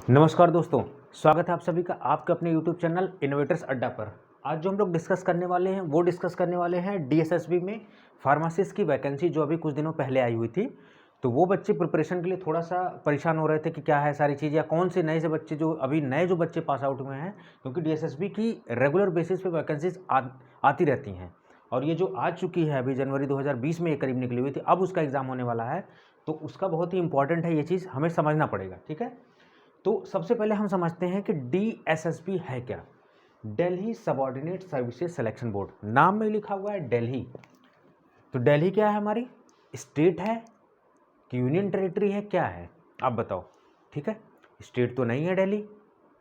नमस्कार दोस्तों, स्वागत है आप सभी का आपके अपने YouTube चैनल इनोवेटर्स अड्डा पर। आज जो हम लोग डिस्कस करने वाले हैं वो डिस्कस करने वाले हैं डीएसएसबी में फार्मासिस्ट की वैकेंसी जो अभी कुछ दिनों पहले आई हुई थी। तो वो बच्चे प्रिपरेशन के लिए थोड़ा सा परेशान हो रहे थे कि क्या है सारी चीज़, या कौन से नए से बच्चे जो अभी नए जो बच्चे पास आउट हुए हैं, क्योंकि डीएसएसबी की रेगुलर बेसिस पे वैकेंसीज आती रहती हैं। और ये जो आ चुकी है अभी जनवरी 2020 में ये करीब निकली हुई थी, अब उसका एग्ज़ाम होने वाला है। तो उसका बहुत ही इंपॉर्टेंट है, ये चीज़ हमें समझना पड़ेगा। ठीक है, तो सबसे पहले हम समझते हैं कि डीएसएसबी है क्या। Delhi subordinate services selection board, नाम में लिखा हुआ है दिल्ली। तो दिल्ली क्या है, हमारी स्टेट है कि यूनियन टेरिटरी है, क्या है आप बताओ। ठीक है, स्टेट तो नहीं है दिल्ली,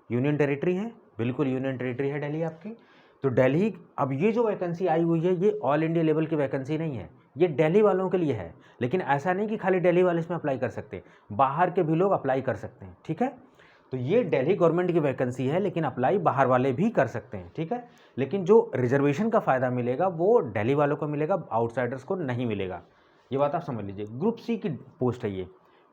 यूनियन टेरिटरी है, बिल्कुल यूनियन टेरिटरी है दिल्ली आपकी। तो दिल्ली, अब ये जो वैकेंसी आई हुई है ये ऑल इंडिया लेवल की वैकेंसी नहीं है, ये दिल्ली वालों के लिए है। लेकिन ऐसा नहीं कि खाली दिल्ली वाले इसमें अप्लाई कर सकते, बाहर के भी लोग अप्लाई कर सकते हैं। ठीक है, तो ये दिल्ली गवर्नमेंट की वैकेंसी है, लेकिन अप्लाई बाहर वाले भी कर सकते हैं। ठीक है, लेकिन जो रिजर्वेशन का फ़ायदा मिलेगा वो दिल्ली वालों को मिलेगा, आउटसाइडर्स को नहीं मिलेगा। ये बात आप समझ लीजिए। ग्रुप सी की पोस्ट है ये,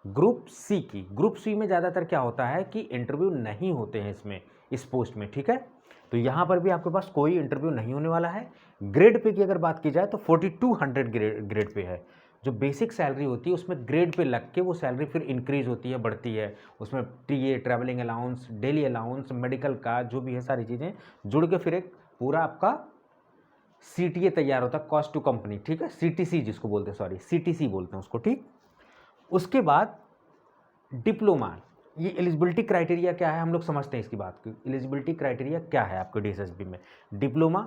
ग्रुप सी की। ग्रुप सी में ज़्यादातर क्या होता है कि इंटरव्यू नहीं होते हैं इसमें, इस पोस्ट में। ठीक है, तो यहाँ पर भी आपके पास कोई इंटरव्यू नहीं होने वाला है। ग्रेड पे की अगर बात की जाए तो 4200 ग्रेड पे है। जो बेसिक सैलरी होती है उसमें ग्रेड पे लग के वो सैलरी फिर इंक्रीज होती है, बढ़ती है। उसमें TA, travelling allowance, daily allowance, medical का जो भी है सारी चीज़ें जुड़ के फिर एक पूरा आपका सीटीए तैयार होता है, कॉस्ट टू कंपनी। ठीक है, सीटीसी जिसको बोलते हैं, सॉरी सीटीसी बोलते हैं उसको। ठीक, उसके बाद डिप्लोमा। ये एलिजिबिलिटी क्राइटेरिया क्या है, हम लोग समझते हैं इसकी बात की। एलिजिबिलिटी क्राइटेरिया क्या है आपके डीएसएसबी में, डिप्लोमा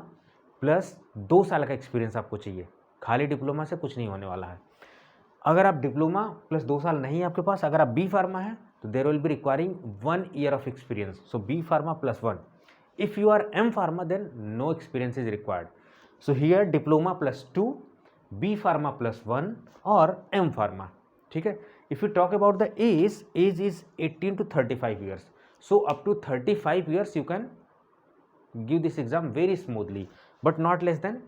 प्लस 2 साल का एक्सपीरियंस आपको चाहिए। खाली डिप्लोमा से कुछ नहीं होने वाला है। अगर आप डिप्लोमा प्लस 2 साल नहीं है आपके पास, अगर आप बी फार्मा है तो there will be requiring 1 year of experience. So B pharma plus 1। If you are M pharma then no experience is required. So here diploma plus 2, B pharma plus 1 और M pharma. ठीक है, if you talk about the age is 18 to 35 years. So up to 35 years you can give this exam very smoothly, but not less than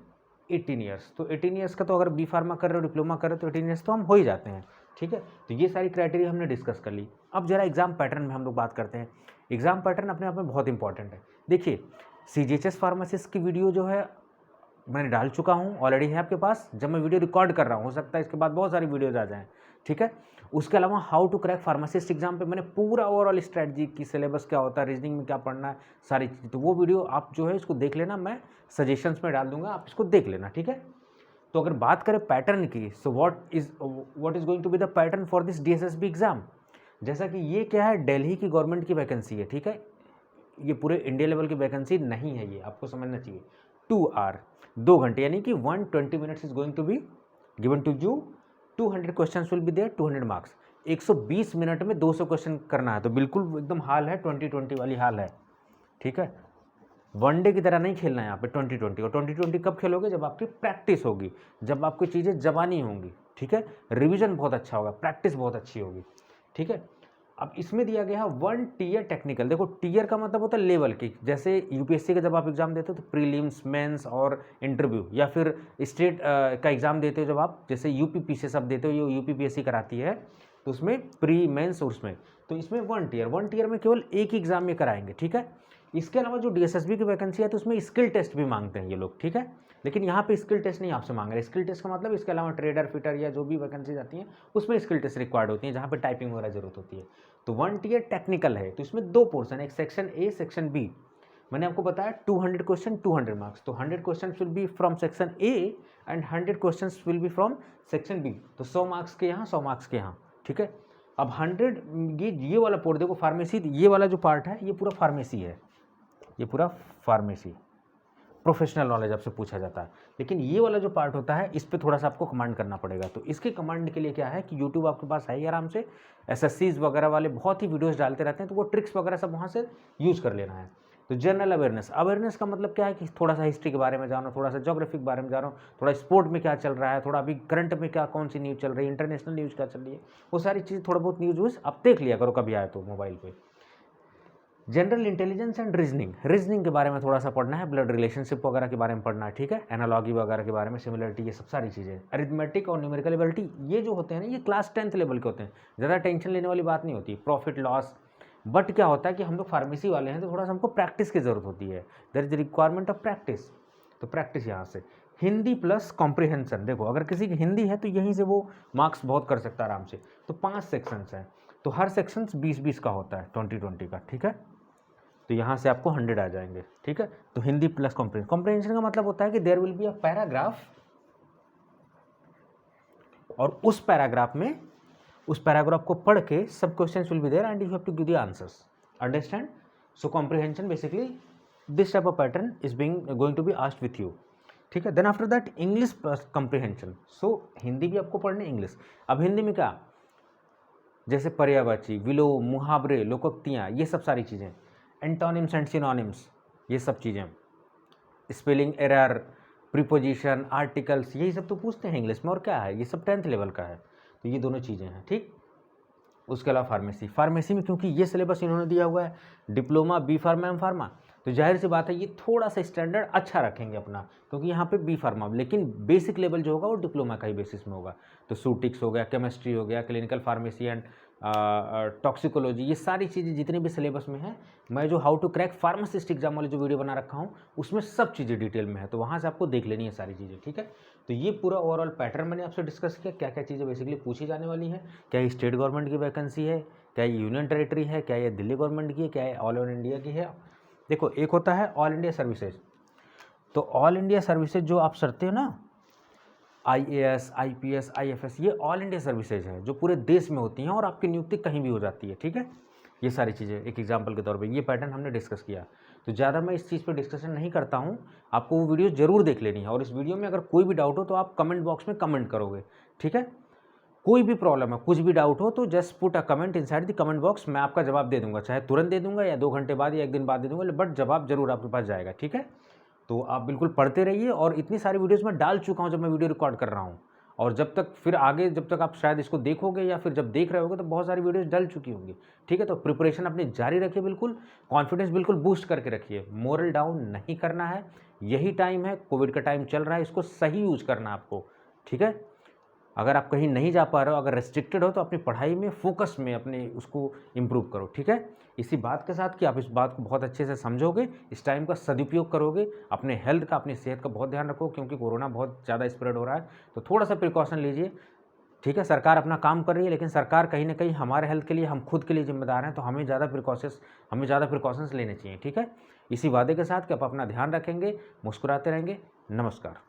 18 years. तो 18 years का तो अगर B pharma कर रहे हो, डिप्लोमा कर रहे हो, तो 18 ईयर्स तो हम हो ही जाते हैं। ठीक है, तो ये सारी क्राइटेरिया हमने डिस्कस कर ली। अब जरा एग्जाम पैटर्न में हम लोग बात करते हैं। एग्जाम पैटर्न अपने आप में बहुत इंपॉर्टेंट है। देखिए, सीजीएचएस फार्मासिस्ट की वीडियो जो है मैंने डाल चुका हूँ, ऑलरेडी है आपके पास। जब मैं वीडियो रिकॉर्ड कर रहा हूँ, हो सकता है इसके बाद बहुत सारी वीडियोज आ जाएँ। ठीक है, उसके अलावा how to crack pharmacist exam पे मैंने पूरा ओवरऑल स्ट्रैटेजी की, सिलेबस क्या होता है, रीजनिंग में क्या पढ़ना है, सारी चीज़। तो वो वीडियो आप जो है इसको देख लेना, मैं सजेशंस में डाल दूंगा, आप इसको देख लेना। ठीक है, तो अगर बात करें पैटर्न की, so what is going to be the pattern for this DSSB exam. जैसा कि ये क्या है, दिल्ली की गवर्नमेंट की वैकेंसी है। ठीक है, ये पूरे इंडिया लेवल की वैकेंसी नहीं है, ये आपको समझना चाहिए। 2 आवर, 2 घंटे, यानी कि 120 minutes is going to be given to you. 200 question will be there, 200 marks. 120 minute में 200 क्वेश्चन करना है, तो बिल्कुल एकदम हाल है 2020 वाली हाल है। ठीक है, वनडे की तरह नहीं खेलना है यहाँ पे 2020। और 2020 कब खेलोगे, जब आपकी प्रैक्टिस होगी, जब आपको चीज़ें जबानी होंगी। ठीक है, रिवीजन बहुत अच्छा होगा, प्रैक्टिस बहुत अच्छी होगी। ठीक है, अब इसमें दिया गया है 1 टीयर टेक्निकल। देखो, टीयर का मतलब होता है लेवल की। जैसे यूपीएससी का जब आप एग्जाम देते हो तो प्रीलिम्स, मेंस और इंटरव्यू, या फिर स्टेट का एग्जाम देते हो जब आप, जैसे यूपीपीसी सब देते हो, ये यूपीपीएससी कराती है, तो उसमें प्री मेंस और उसमें, तो इसमें 1 टीयर में केवल एक ही एग्जाम में कराएंगे। ठीक है, इसके अलावा जो डीएसएसबी की वैकेंसी है तो उसमें स्किल टेस्ट भी मांगते हैं ये लोग। ठीक है, लेकिन यहाँ पे स्किल टेस्ट नहीं आपसे मांग रहे। स्किल टेस्ट का मतलब इसके अलावा ट्रेडर, फिटर या जो भी वैकेंसी आती हैं उसमें स्किल टेस्ट रिक्वायर्ड होती है, जहाँ पे टाइपिंग वगैरह जरूरत होती है। तो 1 टीयर टेक्निकल है, तो इसमें 2 पोर्शन है, एक सेक्शन ए, सेक्शन बी। मैंने आपको बताया 200 क्वेश्चन, 200 मार्क्स। तो 100 question will be from section A and 100 question will be from section B. तो 100 मार्क्स के यहाँ, 100 मार्क्स के यहाँ। ठीक है, अब 100, ये वाला पोर्ट देखो, फार्मेसी, ये वाला जो पार्ट है ये पूरा फार्मेसी है, ये पूरा फार्मेसी प्रोफेशनल नॉलेज आपसे पूछा जाता है। लेकिन ये वाला जो पार्ट होता है इस पे थोड़ा सा आपको कमांड करना पड़ेगा। तो इसके कमांड के लिए क्या है कि यूट्यूब आपके पास है ही आराम से, एसएससीज वगैरह वाले बहुत ही वीडियोस डालते रहते हैं, तो वो ट्रिक्स वगैरह सब वहाँ से यूज़ कर लेना है। तो जनरल अवेयरनेस, अवेयरनेस का मतलब क्या है कि थोड़ा सा हिस्ट्री के बारे में जानो, थोड़ा सा ज्योग्राफी के बारे में जानो, थोड़ा स्पोर्ट में क्या चल रहा है, थोड़ा अभी करंट में क्या, कौन सी न्यूज़ चल रही है, इंटरनेशनल न्यूज़ क्या चल रही है, वो सारी चीज़, थोड़ा बहुत न्यूज़ आप देख लिया करो कभी आए तो मोबाइल पर। General intelligence and reasoning, reasoning के बारे में थोड़ा सा पढ़ना है, ब्लड रिलेशनशिप वगैरह के बारे में पढ़ना है। ठीक है, एनालॉजी वगैरह के बारे में, सिमिलरिटी, ये सब सारी चीज़ें। अरिथमेटिक और न्यूमेरिकल एबिलिटी, ये जो होते हैं ना, ये क्लास 10th लेवल के होते हैं, ज़्यादा टेंशन लेने वाली बात नहीं होती। प्रॉफिट लॉस, बट क्या होता है कि हम लोग फार्मेसी वाले हैं तो थोड़ा सा हमको प्रैक्टिस की ज़रूरत होती है, there is requirement of practice. तो प्रैक्टिस यहाँ से हिंदी प्लस कॉम्प्रिहेंशन, देखो अगर किसी की हिंदी है तो यहीं से वो मार्क्स बहुत कर सकता है आराम से। तो 5 सेक्शंस हैं, तो हर सेक्शन 20-20 का होता है, 20-20 का, ठीक है। तो यहाँ से आपको 100 आ जाएंगे, ठीक है। तो हिंदी प्लस कॉम्प्रिहेंशन, कॉम्प्रिहेंशन का मतलब होता है कि there will be a paragraph, और उस पैराग्राफ को पढ़ के सब questions will be there and you have to give the answers, understand. So comprehension basically this type of pattern is going to be asked with you, ठीक है। Then after that English plus comprehension, so Hindi भी आपको पढ़नी, English. अब हिंदी में क्या, जैसे पर्यायवाची, विलोम, मुहावरे, लोकोक्तियाँ, ये सब सारी चीज़ें, एंटोनिम्स एंड सिनोनिम्स, ये सब चीज़ें, स्पेलिंग एरर, प्रीपोजिशन, आर्टिकल्स, यही सब तो पूछते हैं इंग्लिश में, और क्या है, ये सब 10th लेवल का है। तो ये दोनों चीज़ें हैं, ठीक। उसके अलावा फार्मेसी में क्योंकि ये सिलेबस इन्होंने दिया हुआ है, diploma, B pharma, M pharma, तो जाहिर सी बात है ये थोड़ा सा स्टैंडर्ड अच्छा रखेंगे अपना, क्योंकि यहाँ पे बी फार्मा, लेकिन बेसिक लेवल जो होगा वो डिप्लोमा का ही बेसिस में होगा। तो सूटिक्स हो गया, केमिस्ट्री हो गया, क्लिनिकल फार्मेसी एंड टॉक्सिकोलॉजी, ये सारी चीज़ें जितनी भी सिलेबस में है, मैं जो how to crack pharmacist exam वाली जो वीडियो बना रखा हूँ उसमें सब चीज़ें डिटेल में है, तो वहाँ से आपको देख लेनी है सारी चीज़ें, ठीक है। तो ये पूरा ओवरऑल पैटर्न मैंने आपसे डिस्कस किया, क्या क्या चीज़ें बेसिकली पूछी जाने वाली हैं, क्या ये स्टेट गवर्नमेंट की वैकेंसी है, क्या ये यूनियन टेरेटरी है, क्या ये दिल्ली गवर्नमेंट की है, क्या ये ऑल ओवर इंडिया की है। देखो एक होता है ऑल इंडिया सर्विसेज, तो ऑल इंडिया सर्विसेज जो आप करते हो ना, IAS, IPS, IFS, ये ऑल इंडिया सर्विसेज है जो पूरे देश में होती हैं और आपकी नियुक्ति कहीं भी हो जाती है, ठीक है। ये सारी चीज़ें एक एग्जाम्पल के तौर पे ये पैटर्न हमने डिस्कस किया, तो ज़्यादा मैं इस चीज़ पे डिस्कशन नहीं करता हूँ, आपको वो वीडियो ज़रूर देख लेनी है। और इस वीडियो में अगर कोई भी डाउट हो तो आप कमेंट बॉक्स में कमेंट करोगे, ठीक है। कोई भी प्रॉब्लम है, कुछ भी डाउट हो तो just put a comment inside the comment box, मैं आपका जवाब दे दूंगा, चाहे तुरंत दे दूंगा या 2 घंटे बाद या 1 दिन बाद दे दूंगा, बट जवाब जरूर आपके पास जाएगा, ठीक है। तो आप बिल्कुल पढ़ते रहिए, और इतनी सारी वीडियोज़ मैं डाल चुका हूँ जब मैं वीडियो रिकॉर्ड कर रहा हूँ, और जब तक फिर आगे जब तक आप शायद इसको देखोगे या फिर जब देख रहे होगे तो बहुत सारी वीडियोस डल चुकी होंगी, ठीक है। तो प्रिपरेशन अपनी जारी रखिए, बिल्कुल कॉन्फिडेंस बिल्कुल बूस्ट करके रखिए, मोरल डाउन नहीं करना है। यही टाइम है, कोविड का टाइम चल रहा है, इसको सही यूज करना है आपको, ठीक है। अगर आप कहीं नहीं जा पा रहे हो, अगर रेस्ट्रिक्टेड हो, तो अपनी पढ़ाई में फोकस में अपने उसको इम्प्रूव करो, ठीक है। इसी बात के साथ कि आप इस बात को बहुत अच्छे से समझोगे, इस टाइम का सदुपयोग करोगे, अपने हेल्थ का, अपनी सेहत का बहुत ध्यान रखो, क्योंकि कोरोना बहुत ज़्यादा स्प्रेड हो रहा है, तो थोड़ा सा प्रिकॉशन लीजिए, ठीक है। सरकार अपना काम कर रही है, लेकिन सरकार कहीं ना कहीं हमारे हेल्थ के लिए, हम खुद के लिए जिम्मेदार हैं, तो हमें ज़्यादा प्रिकॉशंस लेने चाहिए, ठीक है। इसी वादे के साथ कि आप अपना ध्यान रखेंगे, मुस्कुराते रहेंगे। नमस्कार।